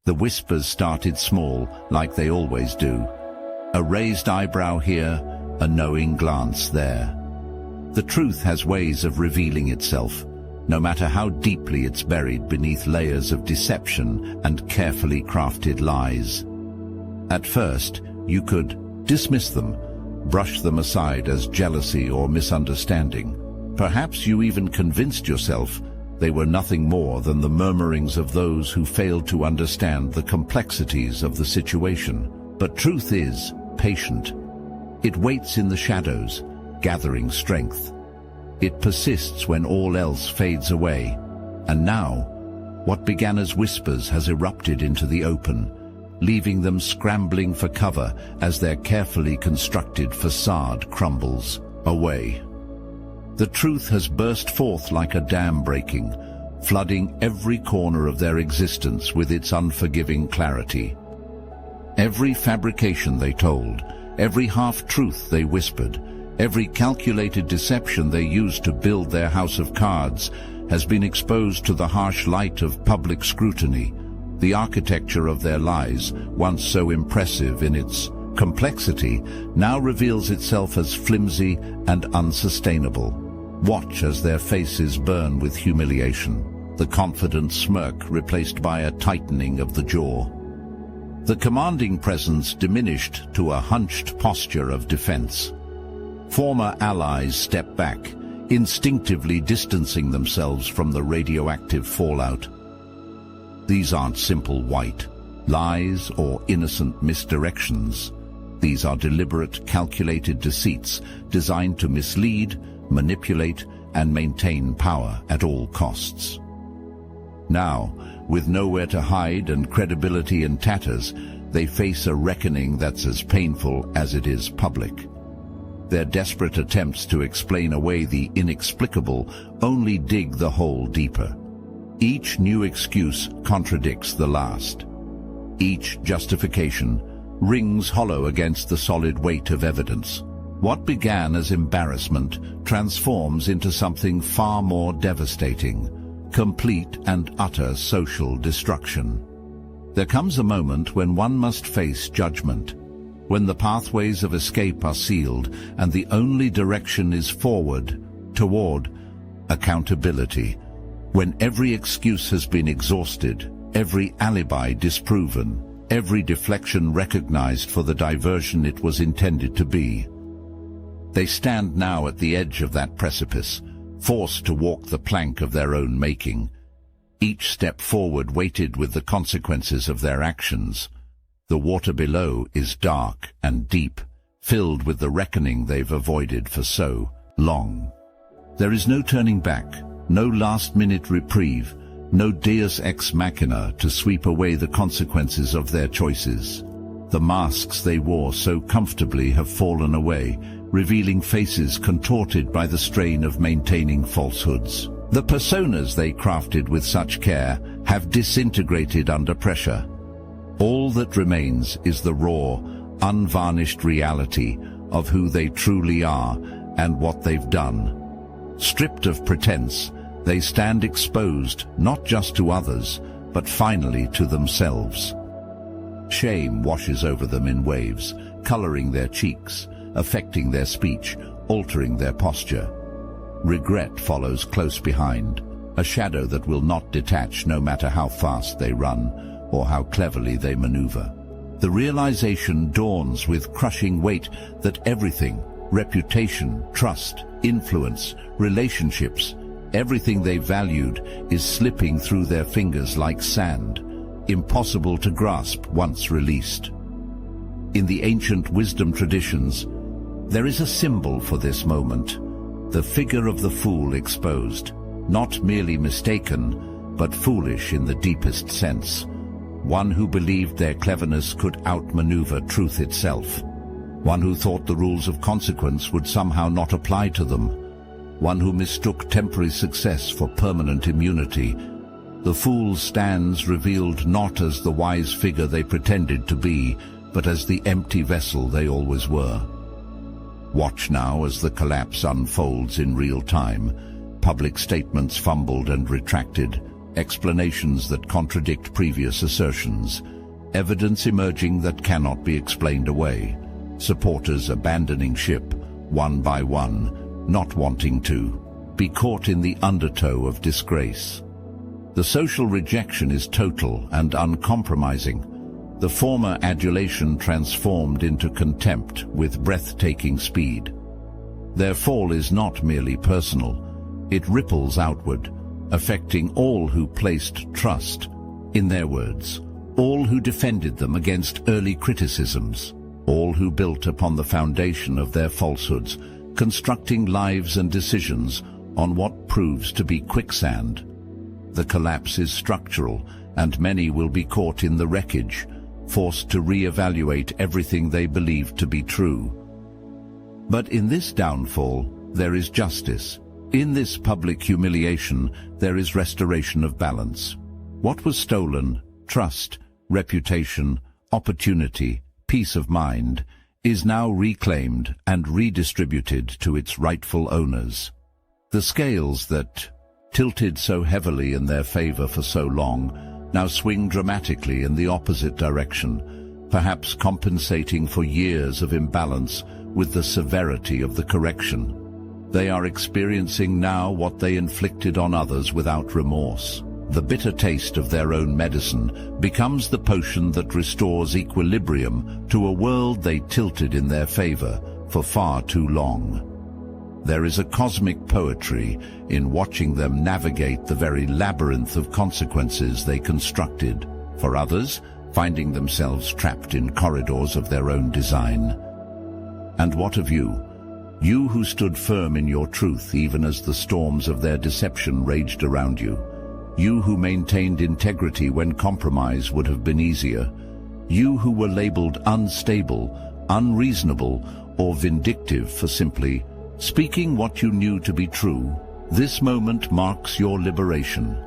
The whispers started small, like they always do. A raised eyebrow here, a knowing glance there. The truth has ways of revealing itself, no matter how deeply it's buried beneath layers of deception and carefully crafted lies. At first, you could dismiss them, brush them aside as jealousy or misunderstanding. Perhaps you even convinced yourself they were nothing more than the murmurings of those who failed to understand the complexities of the situation. But truth is patient. It waits in the shadows, gathering strength. It persists when all else fades away. And now, what began as whispers has erupted into the open, leaving them scrambling for cover as their carefully constructed facade crumbles away. The truth has burst forth like a dam breaking, flooding every corner of their existence with its unforgiving clarity. Every fabrication they told, every half-truth they whispered, every calculated deception they used to build their house of cards has been exposed to the harsh light of public scrutiny. The architecture of their lies, once so impressive in its complexity, now reveals itself as flimsy and unsustainable. Watch as their faces burn with humiliation, the confident smirk replaced by a tightening of the jaw. The commanding presence diminished to a hunched posture of defense. Former allies step back, instinctively distancing themselves from the radioactive fallout. These aren't simple white lies or innocent misdirections. These are deliberate, calculated deceits designed to mislead, manipulate, and maintain power at all costs. Now, with nowhere to hide and credibility in tatters, they face a reckoning that's as painful as it is public. Their desperate attempts to explain away the inexplicable only dig the hole deeper. Each new excuse contradicts the last. Each justification rings hollow against the solid weight of evidence. What began as embarrassment transforms into something far more devastating, complete and utter social destruction. There comes a moment when one must face judgment, when the pathways of escape are sealed and the only direction is forward, toward accountability, when every excuse has been exhausted, every alibi disproven, every deflection recognized for the diversion it was intended to be. They stand now at the edge of that precipice, forced to walk the plank of their own making, each step forward weighted with the consequences of their actions. The water below is dark and deep, filled with the reckoning they've avoided for so long. There is no turning back, no last-minute reprieve, no deus ex machina to sweep away the consequences of their choices. The masks they wore so comfortably have fallen away, revealing faces contorted by the strain of maintaining falsehoods. The personas they crafted with such care have disintegrated under pressure. All that remains is the raw, unvarnished reality of who they truly are and what they've done. Stripped of pretense, they stand exposed not just to others, but finally to themselves. Shame washes over them in waves, coloring their cheeks, affecting their speech, altering their posture. Regret follows close behind, a shadow that will not detach no matter how fast they run or how cleverly they maneuver. The realization dawns with crushing weight that everything, reputation, trust, influence, relationships, everything they valued is slipping through their fingers like sand, impossible to grasp once released. In the ancient wisdom traditions, there is a symbol for this moment, the figure of the fool exposed, not merely mistaken, but foolish in the deepest sense, one who believed their cleverness could outmaneuver truth itself, one who thought the rules of consequence would somehow not apply to them, one who mistook temporary success for permanent immunity. The fool stands revealed not as the wise figure they pretended to be, but as the empty vessel they always were. Watch now as the collapse unfolds in real time, public statements fumbled and retracted, explanations that contradict previous assertions, evidence emerging that cannot be explained away, supporters abandoning ship, one by one, not wanting to be caught in the undertow of disgrace. The social rejection is total and uncompromising, the former adulation transformed into contempt with breathtaking speed. Their fall is not merely personal, it ripples outward, affecting all who placed trust. In their words, all who defended them against early criticisms, all who built upon the foundation of their falsehoods, constructing lives and decisions on what proves to be quicksand. The collapse is structural, and many will be caught in the wreckage, forced to re-evaluate everything they believed to be true. But in this downfall, there is justice. In this public humiliation, there is restoration of balance. What was stolen, trust, reputation, opportunity, peace of mind, is now reclaimed and redistributed to its rightful owners. The scales that tilted so heavily in their favor for so long now swing dramatically in the opposite direction, perhaps compensating for years of imbalance with the severity of the correction. They are experiencing now what they inflicted on others without remorse. The bitter taste of their own medicine becomes the potion that restores equilibrium to a world they tilted in their favor for far too long. There is a cosmic poetry in watching them navigate the very labyrinth of consequences they constructed. For others, finding themselves trapped in corridors of their own design. And what of you? You who stood firm in your truth even as the storms of their deception raged around you. You who maintained integrity when compromise would have been easier. You who were labeled unstable, unreasonable, or vindictive for simply speaking what you knew to be true. This moment marks your liberation.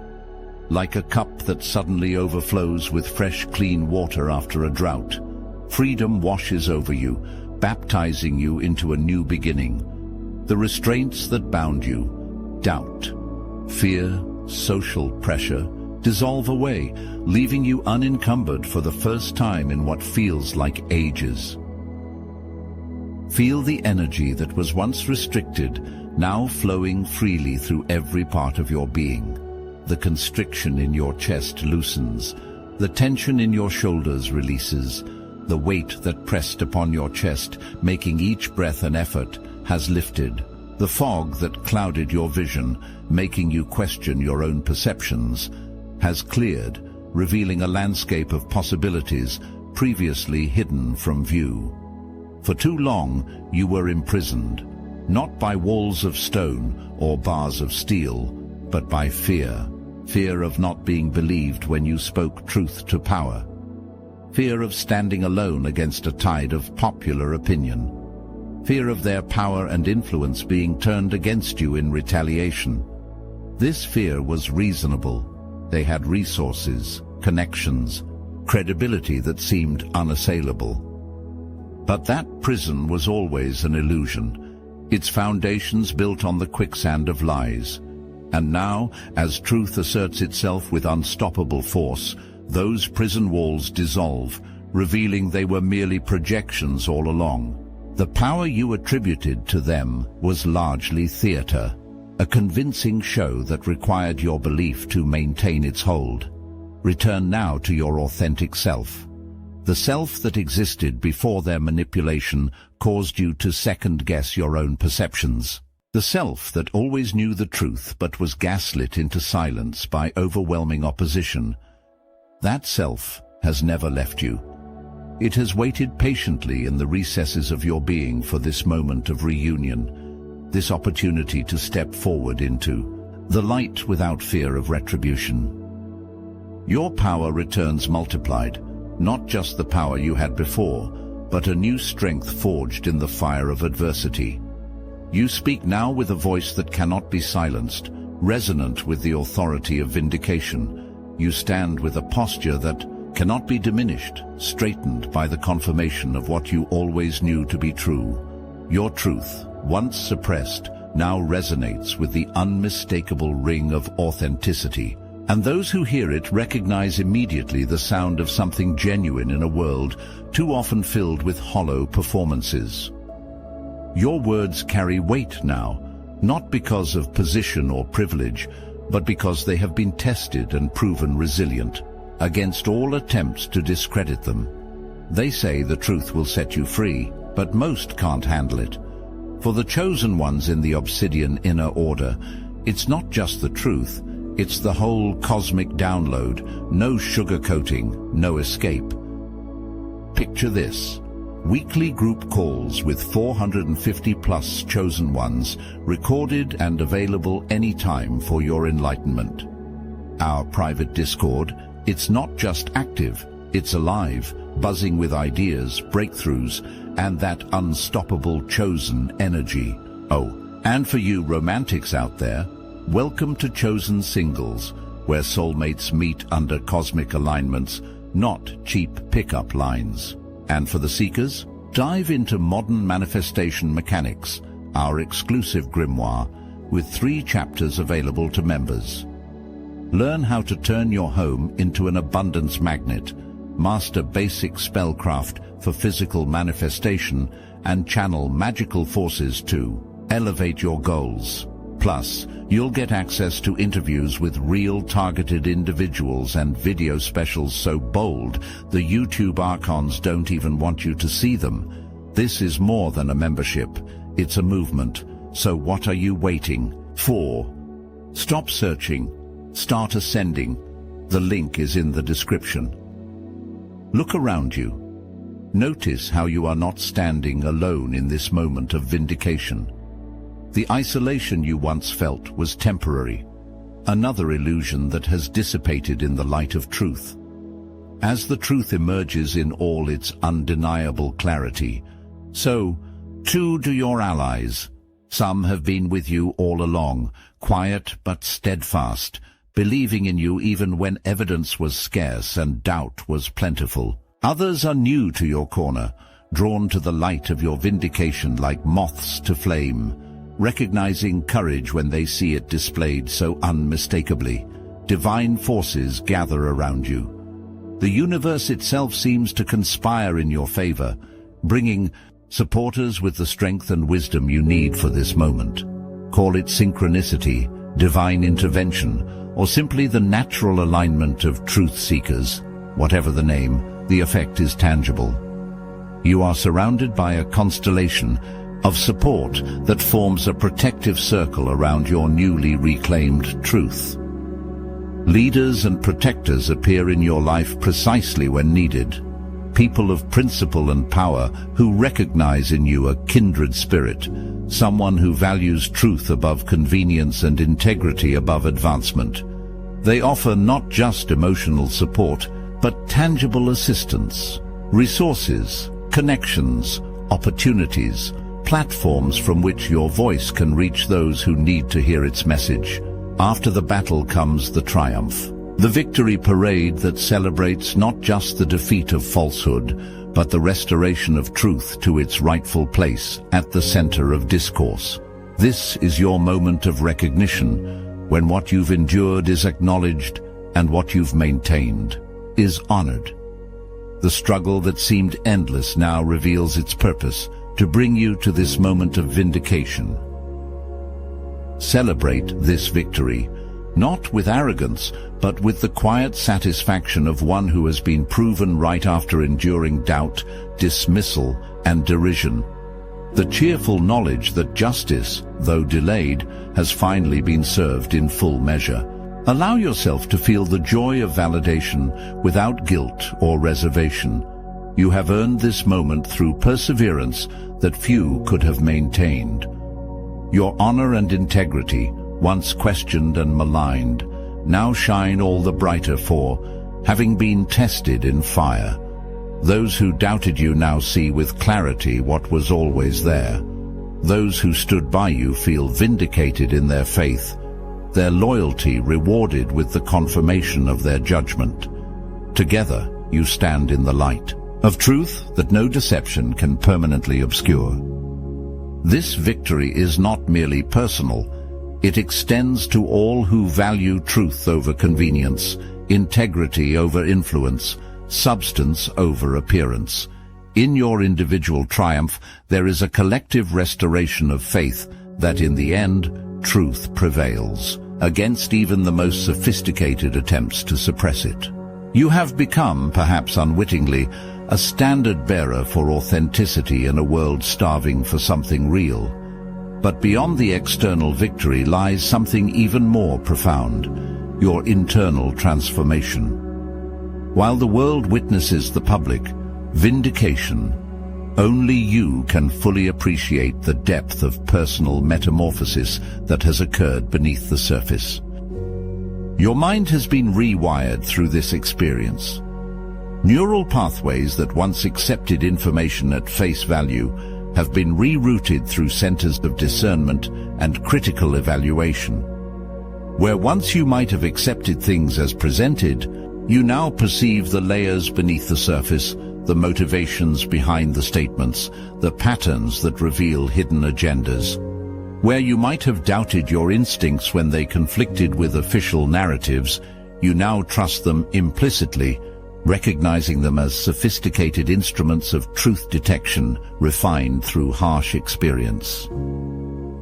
Like a cup that suddenly overflows with fresh, clean water after a drought, freedom washes over you, baptizing you into a new beginning. The restraints that bound you, doubt, fear, social pressure, dissolve away, leaving you unencumbered for the first time in what feels like ages. Feel the energy that was once restricted, now flowing freely through every part of your being. The constriction in your chest loosens, the tension in your shoulders releases, the weight that pressed upon your chest, making each breath an effort, has lifted. The fog that clouded your vision, making you question your own perceptions, has cleared, revealing a landscape of possibilities previously hidden from view. For too long, you were imprisoned, not by walls of stone or bars of steel, but by fear. Fear of not being believed when you spoke truth to power. Fear of standing alone against a tide of popular opinion. Fear of their power and influence being turned against you in retaliation. This fear was reasonable. They had resources, connections, credibility that seemed unassailable. But that prison was always an illusion, its foundations built on the quicksand of lies. And now, as truth asserts itself with unstoppable force, those prison walls dissolve, revealing they were merely projections all along. The power you attributed to them was largely theater, a convincing show that required your belief to maintain its hold. Return now to your authentic self. The self that existed before their manipulation caused you to second-guess your own perceptions. The self that always knew the truth but was gaslit into silence by overwhelming opposition. That self has never left you. It has waited patiently in the recesses of your being for this moment of reunion, this opportunity to step forward into the light without fear of retribution. Your power returns multiplied, not just the power you had before, but a new strength forged in the fire of adversity. You speak now with a voice that cannot be silenced, resonant with the authority of vindication. You stand with a posture that cannot be diminished, straightened by the confirmation of what you always knew to be true. Your truth, once suppressed, now resonates with the unmistakable ring of authenticity, And those who hear it recognize immediately the sound of something genuine in a world too often filled with hollow performances. Your words carry weight now, not because of position or privilege, but because they have been tested and proven resilient against all attempts to discredit them. They say the truth will set you free, but most can't handle it. For the chosen ones in the obsidian inner order, it's not just the truth, it's the whole cosmic download, no sugarcoating, no escape. Picture this: weekly group calls with 450 plus chosen ones, recorded and available anytime for your enlightenment. Our private Discord, it's not just active, it's alive, buzzing with ideas, breakthroughs, and that unstoppable chosen energy. Oh, and for you romantics out there, welcome to Chosen Singles, where soulmates meet under cosmic alignments, not cheap pickup lines. And for the seekers, dive into modern manifestation mechanics, our exclusive grimoire, with 3 chapters available to members. Learn how to turn your home into an abundance magnet, master basic spellcraft for physical manifestation, and channel magical forces to elevate your goals. Plus, you'll get access to interviews with real targeted individuals and video specials so bold the YouTube archons don't even want you to see them. This is more than a membership, it's a movement. So what are you waiting for? Stop searching, start ascending. The link is in the description. Look around you. Notice how you are not standing alone in this moment of vindication. The isolation you once felt was temporary, another illusion that has dissipated in the light of truth. As the truth emerges in all its undeniable clarity, so too do your allies. Some have been with you all along, quiet but steadfast, believing in you even when evidence was scarce and doubt was plentiful. Others are new to your corner, drawn to the light of your vindication like moths to flame, recognizing courage when they see it displayed so unmistakably. Divine forces gather around you. The universe itself seems to conspire in your favor, bringing supporters with the strength and wisdom you need for this moment. Call it synchronicity, divine intervention, or simply the natural alignment of truth seekers. Whatever the name, the effect is tangible. You are surrounded by a constellation of support that forms a protective circle around your newly reclaimed truth. Leaders and protectors appear in your life precisely when needed. People of principle and power who recognize in you a kindred spirit, someone who values truth above convenience and integrity above advancement. They offer not just emotional support, but tangible assistance, resources, connections, opportunities, platforms from which your voice can reach those who need to hear its message. After the battle comes the triumph, the victory parade that celebrates not just the defeat of falsehood, but the restoration of truth to its rightful place at the center of discourse. This is your moment of recognition, when what you've endured is acknowledged and what you've maintained is honored. The struggle that seemed endless now reveals its purpose, to bring you to this moment of vindication. Celebrate this victory, not with arrogance, but with the quiet satisfaction of one who has been proven right after enduring doubt, dismissal, and derision. The cheerful knowledge that justice, though delayed, has finally been served in full measure. Allow yourself to feel the joy of validation without guilt or reservation. You have earned this moment through perseverance that few could have maintained. Your honor and integrity, once questioned and maligned, now shine all the brighter for having been tested in fire. Those who doubted you now see with clarity what was always there. Those who stood by you feel vindicated in their faith, their loyalty rewarded with the confirmation of their judgment. Together, you stand in the light of truth that no deception can permanently obscure. This victory is not merely personal, It extends to all who value truth over convenience, integrity over influence, substance over appearance. In your individual triumph, there is a collective restoration of faith that in the end, truth prevails, against even the most sophisticated attempts to suppress it. You have become, perhaps unwittingly, a standard bearer for authenticity in a world starving for something real. But beyond the external victory lies something even more profound, your internal transformation. While the world witnesses the public vindication, only you can fully appreciate the depth of personal metamorphosis that has occurred beneath the surface. Your mind has been rewired through this experience. Neural pathways that once accepted information at face value have been rerouted through centers of discernment and critical evaluation. Where once you might have accepted things as presented, you now perceive the layers beneath the surface, the motivations behind the statements, the patterns that reveal hidden agendas. Where you might have doubted your instincts when they conflicted with official narratives, you now trust them implicitly, recognizing them as sophisticated instruments of truth detection refined through harsh experience.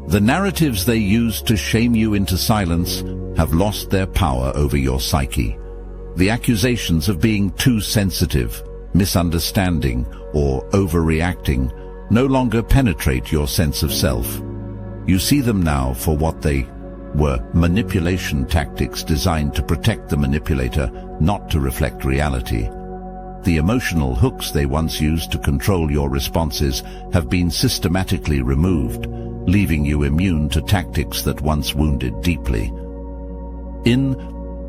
The narratives they used to shame you into silence have lost their power over your psyche. The accusations of being too sensitive, misunderstanding, or overreacting no longer penetrate your sense of self. You see them now for what they were: manipulation tactics designed to protect the manipulator, not to reflect reality. The emotional hooks they once used to control your responses have been systematically removed, leaving you immune to tactics that once wounded deeply. In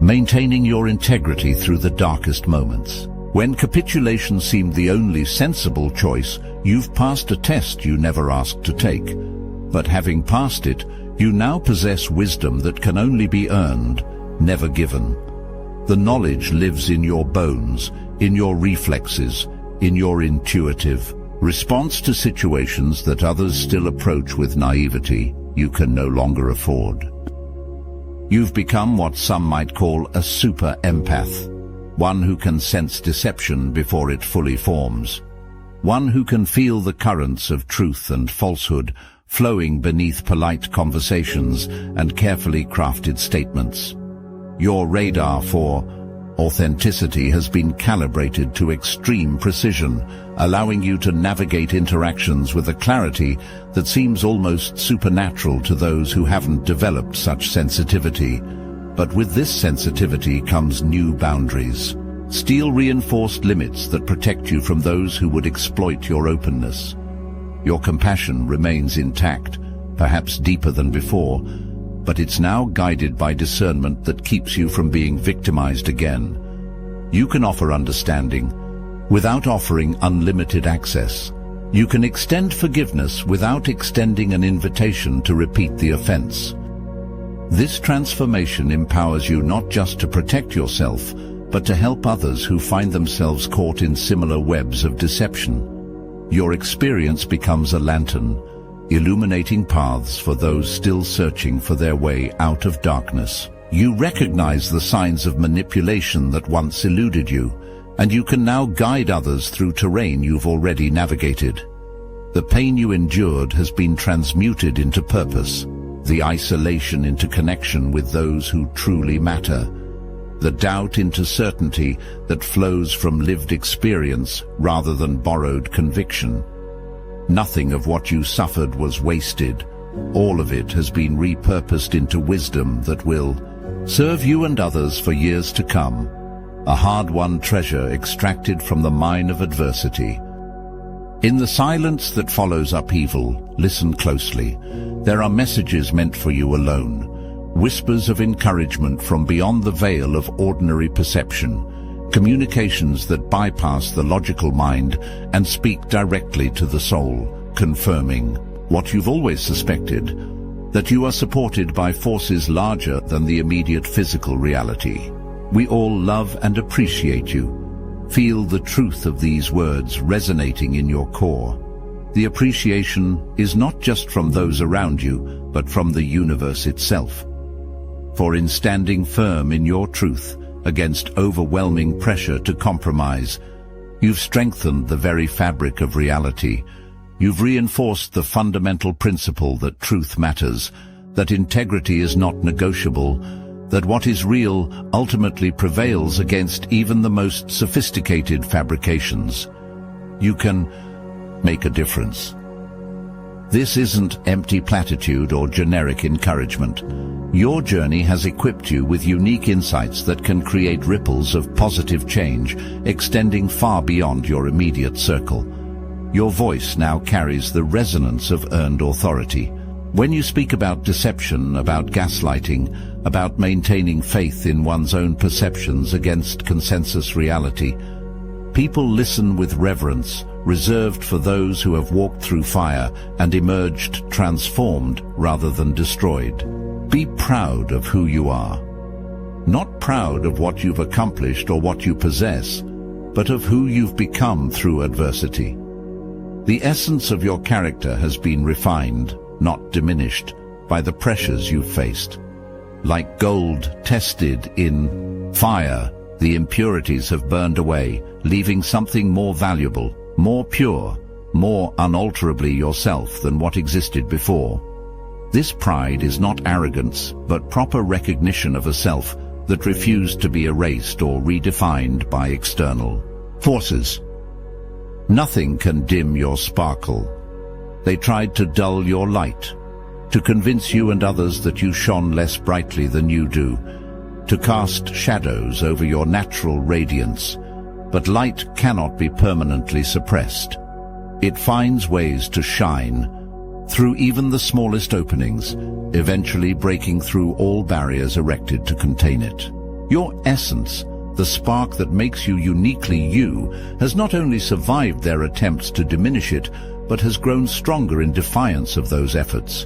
maintaining your integrity through the darkest moments, when capitulation seemed the only sensible choice, you've passed a test you never asked to take. But having passed it, you now possess wisdom that can only be earned, never given. The knowledge lives in your bones, in your reflexes, in your intuitive response to situations that others still approach with naivety you can no longer afford. You've become what some might call a super empath, one who can sense deception before it fully forms, one who can feel the currents of truth and falsehood flowing beneath polite conversations and carefully crafted statements. Your radar for authenticity has been calibrated to extreme precision, allowing you to navigate interactions with a clarity that seems almost supernatural to those who haven't developed such sensitivity. But with this sensitivity comes new boundaries, steel-reinforced limits that protect you from those who would exploit your openness. Your compassion remains intact, perhaps deeper than before, but it's now guided by discernment that keeps you from being victimized again. You can offer understanding without offering unlimited access. You can extend forgiveness without extending an invitation to repeat the offense. This transformation empowers you not just to protect yourself, but to help others who find themselves caught in similar webs of deception. Your experience becomes a lantern, illuminating paths for those still searching for their way out of darkness. You recognize the signs of manipulation that once eluded you, and you can now guide others through terrain you've already navigated. The pain you endured has been transmuted into purpose, the isolation into connection with those who truly matter, the doubt into certainty that flows from lived experience rather than borrowed conviction. Nothing of what you suffered was wasted. All of it has been repurposed into wisdom that will serve you and others for years to come, a hard-won treasure extracted from the mine of adversity. In the silence that follows upheaval, listen closely. There are messages meant for you alone, whispers of encouragement from beyond the veil of ordinary perception, communications that bypass the logical mind and speak directly to the soul, confirming what you've always suspected, that you are supported by forces larger than the immediate physical reality. We all love and appreciate you. Feel the truth of these words resonating in your core. The appreciation is not just from those around you, but from the universe itself. For in standing firm in your truth against overwhelming pressure to compromise, you've strengthened the very fabric of reality. You've reinforced the fundamental principle that truth matters, that integrity is not negotiable, that what is real ultimately prevails against even the most sophisticated fabrications. You can make a difference. This isn't empty platitude or generic encouragement. Your journey has equipped you with unique insights that can create ripples of positive change, extending far beyond your immediate circle. Your voice now carries the resonance of earned authority. When you speak about deception, about gaslighting, about maintaining faith in one's own perceptions against consensus reality, people listen with reverence, reserved for those who have walked through fire and emerged transformed rather than destroyed. Be proud of who you are. Not proud of what you've accomplished or what you possess, but of who you've become through adversity. The essence of your character has been refined, not diminished, by the pressures you've faced. Like gold tested in fire, the impurities have burned away, leaving something more valuable, more pure, more unalterably yourself than what existed before. This pride is not arrogance, but proper recognition of a self that refused to be erased or redefined by external forces. Nothing can dim your sparkle. They tried to dull your light, to convince you and others that you shone less brightly than you do, to cast shadows over your natural radiance. But light cannot be permanently suppressed. It finds ways to shine, through even the smallest openings, eventually breaking through all barriers erected to contain it. Your essence, the spark that makes you uniquely you, has not only survived their attempts to diminish it, but has grown stronger in defiance of those efforts.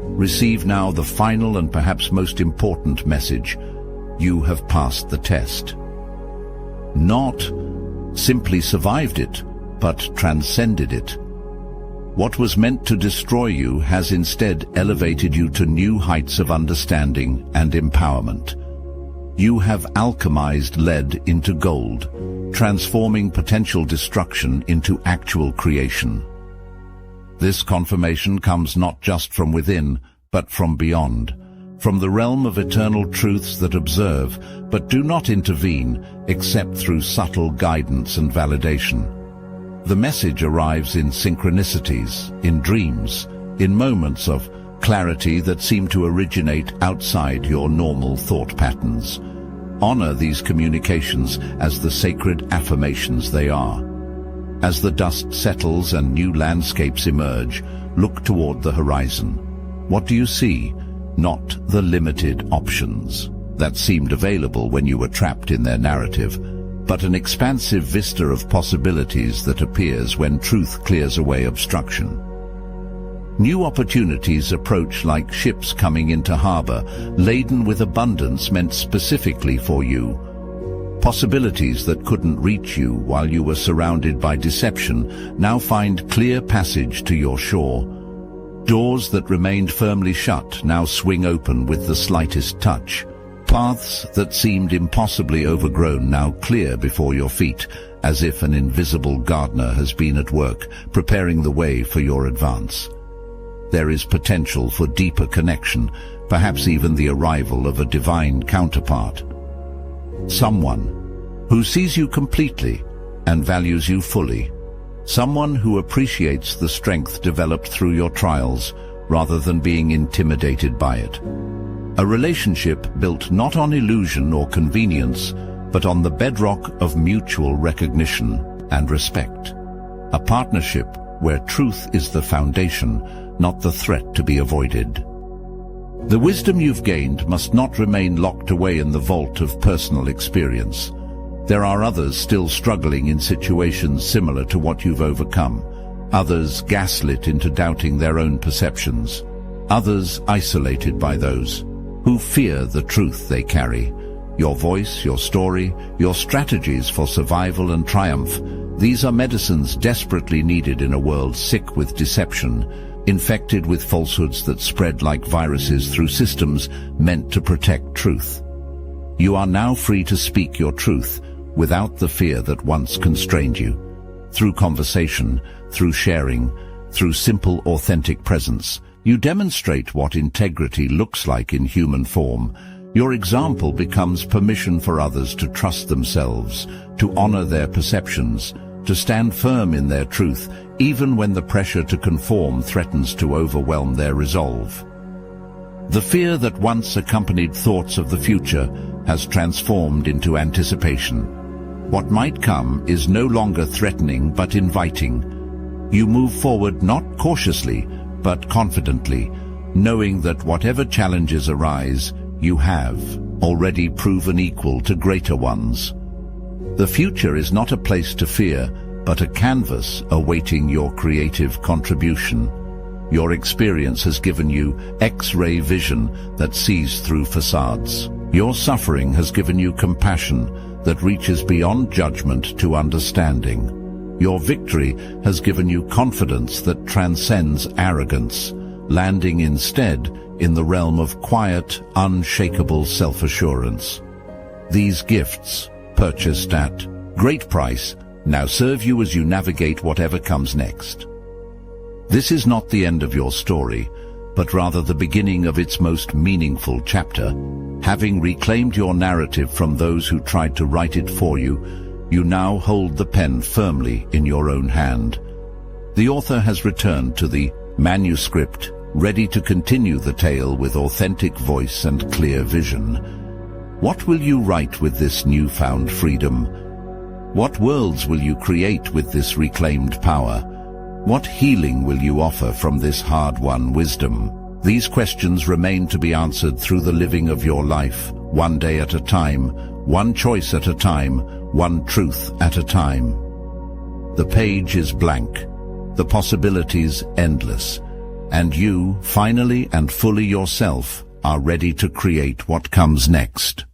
Receive now the final and perhaps most important message. You have passed the test. Not simply survived it, but transcended it. What was meant to destroy you has instead elevated you to new heights of understanding and empowerment. You have alchemized lead into gold, transforming potential destruction into actual creation. This confirmation comes not just from within, but from beyond, from the realm of eternal truths that observe, but do not intervene, except through subtle guidance and validation. The message arrives in synchronicities, in dreams, in moments of clarity that seem to originate outside your normal thought patterns. Honor these communications as the sacred affirmations they are. As the dust settles and new landscapes emerge, look toward the horizon. What do you see? Not the limited options that seemed available when you were trapped in their narrative, but an expansive vista of possibilities that appears when truth clears away obstruction. New opportunities approach like ships coming into harbor, laden with abundance meant specifically for you. Possibilities that couldn't reach you while you were surrounded by deception now find clear passage to your shore. Doors that remained firmly shut now swing open with the slightest touch. Paths that seemed impossibly overgrown now clear before your feet, as if an invisible gardener has been at work, preparing the way for your advance. There is potential for deeper connection, perhaps even the arrival of a divine counterpart. Someone who sees you completely and values you fully. Someone who appreciates the strength developed through your trials rather than being intimidated by it. A relationship built not on illusion or convenience, but on the bedrock of mutual recognition and respect. A partnership where truth is the foundation, not the threat to be avoided. The wisdom you've gained must not remain locked away in the vault of personal experience. There are others still struggling in situations similar to what you've overcome. Others gaslit into doubting their own perceptions. Others isolated by those who fear the truth they carry. Your voice, your story, your strategies for survival and triumph. These are medicines desperately needed in a world sick with deception, infected with falsehoods that spread like viruses through systems meant to protect truth. You are now free to speak your truth without the fear that once constrained you. Through conversation, through sharing, through simple, authentic presence, you demonstrate what integrity looks like in human form. Your example becomes permission for others to trust themselves, to honor their perceptions, to stand firm in their truth, even when the pressure to conform threatens to overwhelm their resolve. The fear that once accompanied thoughts of the future has transformed into anticipation. What might come is no longer threatening but inviting. You move forward not cautiously, but confidently, knowing that whatever challenges arise, you have already proven equal to greater ones. The future is not a place to fear, but a canvas awaiting your creative contribution. Your experience has given you X-ray vision that sees through facades. Your suffering has given you compassion that reaches beyond judgment to understanding. Your victory has given you confidence that transcends arrogance, landing instead in the realm of quiet, unshakable self-assurance. These gifts, purchased at great price, now serve you as you navigate whatever comes next. This is not the end of your story, but rather the beginning of its most meaningful chapter. Having reclaimed your narrative from those who tried to write it for you, you now hold the pen firmly in your own hand. The author has returned to the manuscript, ready to continue the tale with authentic voice and clear vision. What will you write with this newfound freedom? What worlds will you create with this reclaimed power? What healing will you offer from this hard-won wisdom? These questions remain to be answered through the living of your life, one day at a time, one choice at a time, one truth at a time. The page is blank, the possibilities endless, and you, finally and fully yourself, are ready to create what comes next.